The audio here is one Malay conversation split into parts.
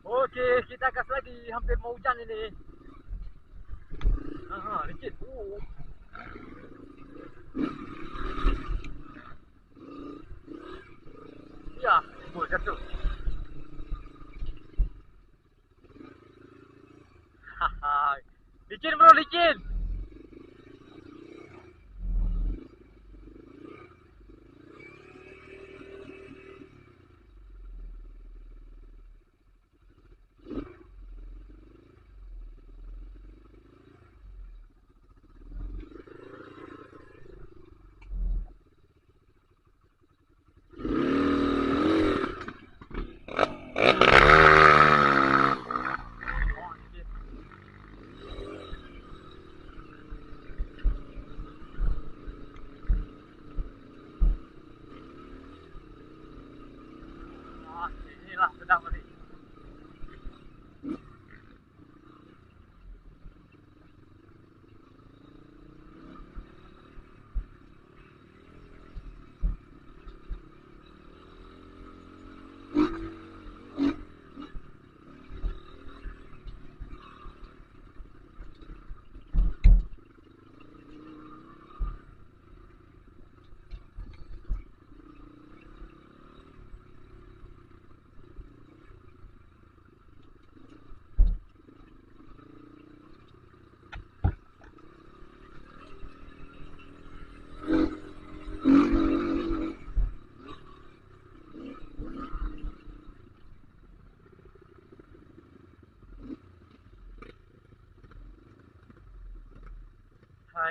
Okey, kita gas lagi. Hampir mau hujan ini. Licin. Ya, boleh jatuh. Haha. Licin bro, licin. Inilah sedang tadi.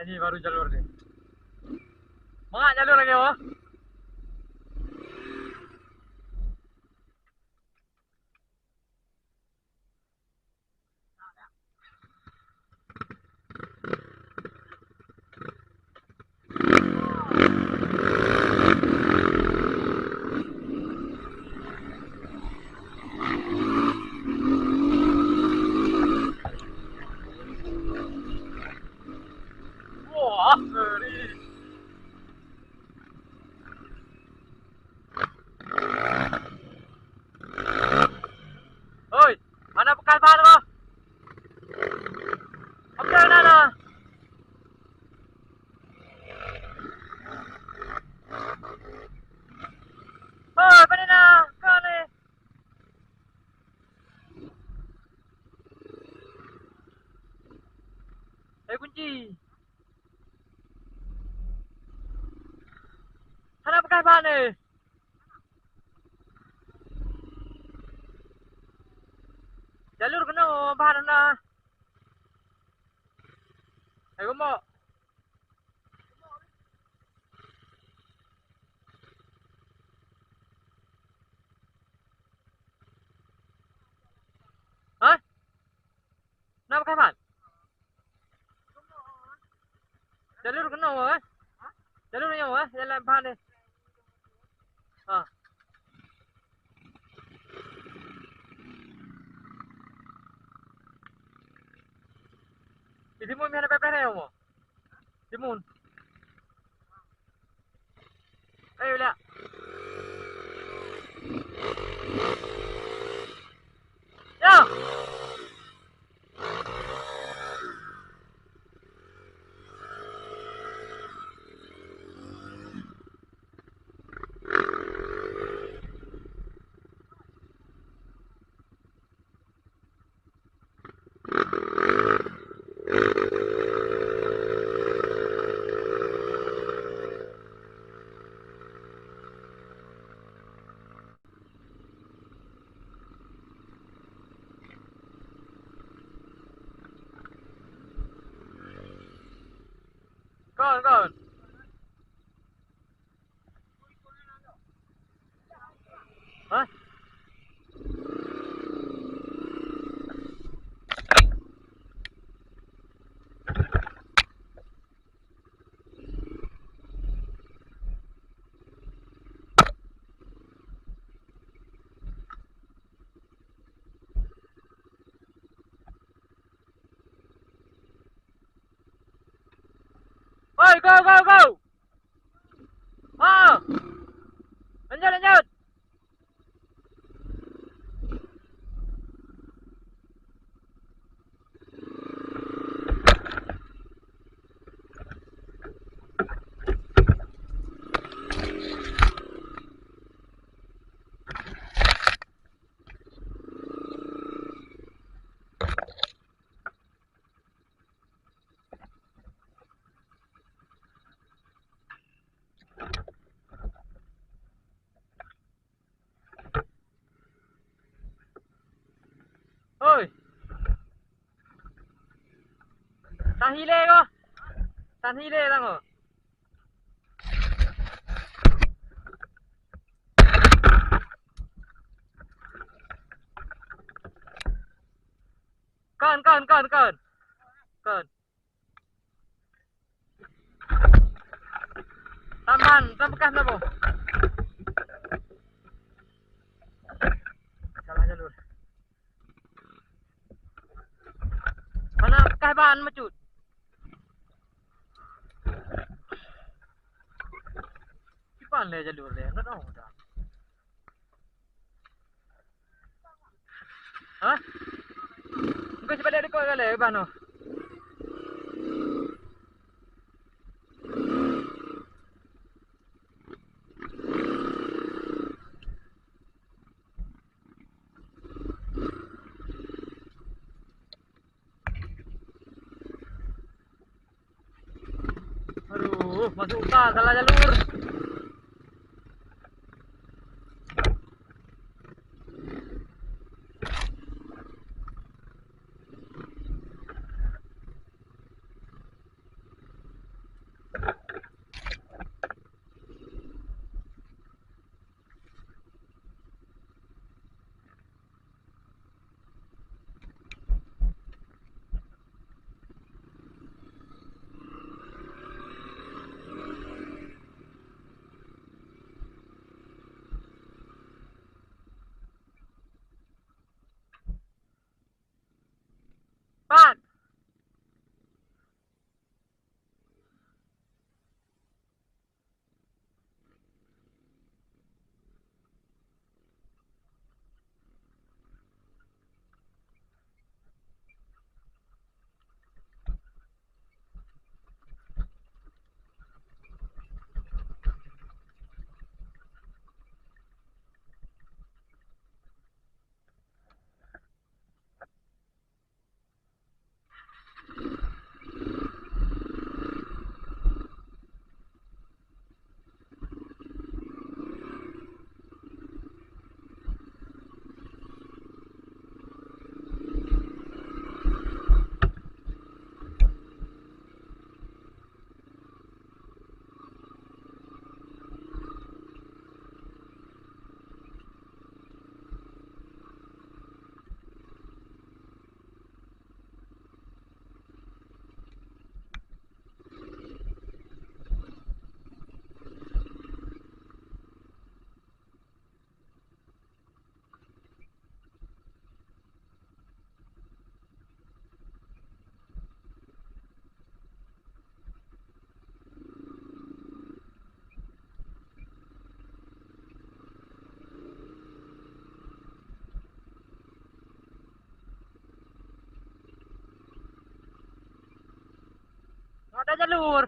Ini baru jalur nih. Mana jalur lagi, oh? Wah, ngeri. Oi, mana bekas bahan lo? Apa mana? Oi, mana na? Kau ni. Kunci. Mana bekas bahan ni? Jalur kena bahan na. Gumo. Hah? Mana bekas bahan? Jalur kena apa? Jalur ni apa? Jalan bahan ni. Timun ni ada pepes ni apa? Timun. Ayo lihat. Ya. Kawan. Hah? Oi, go. Lanjut. Tahan hile ko. Tahan hile lang ko. Kon. Taman, bekas na po. Salah jalur. Mana kahbaan macut. Kipan le jalur le, enggak tahu dah. Hah? Kau sebalik dekat kali bano. Aduh, masuk utah, salah jalur. Pan. Ada jalur.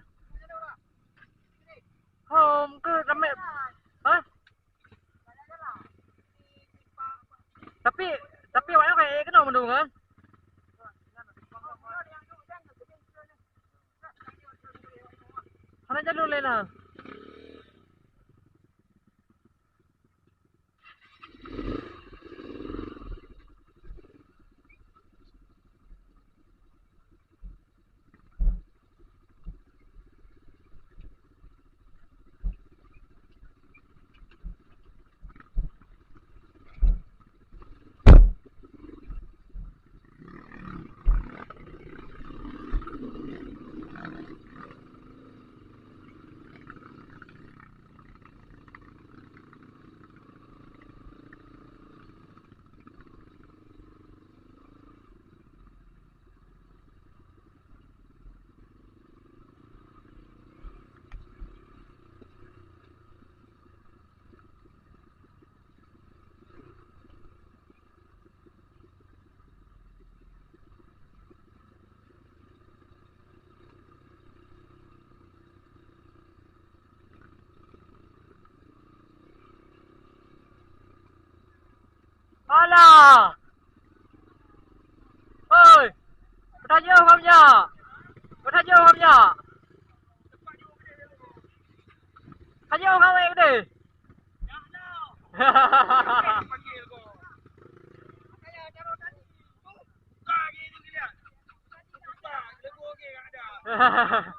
Home ke ramai. Hah? Tapi awaknya kayak kena mendung kan? Ada jalur lain lah. Alah. Oi. Bertanya kamunya. Bertanya kamunya. Tanya kamu yang gede. Hahaha. Kaya cara tadi. Buka gini dia. Buka, dia okey kan. Hahaha.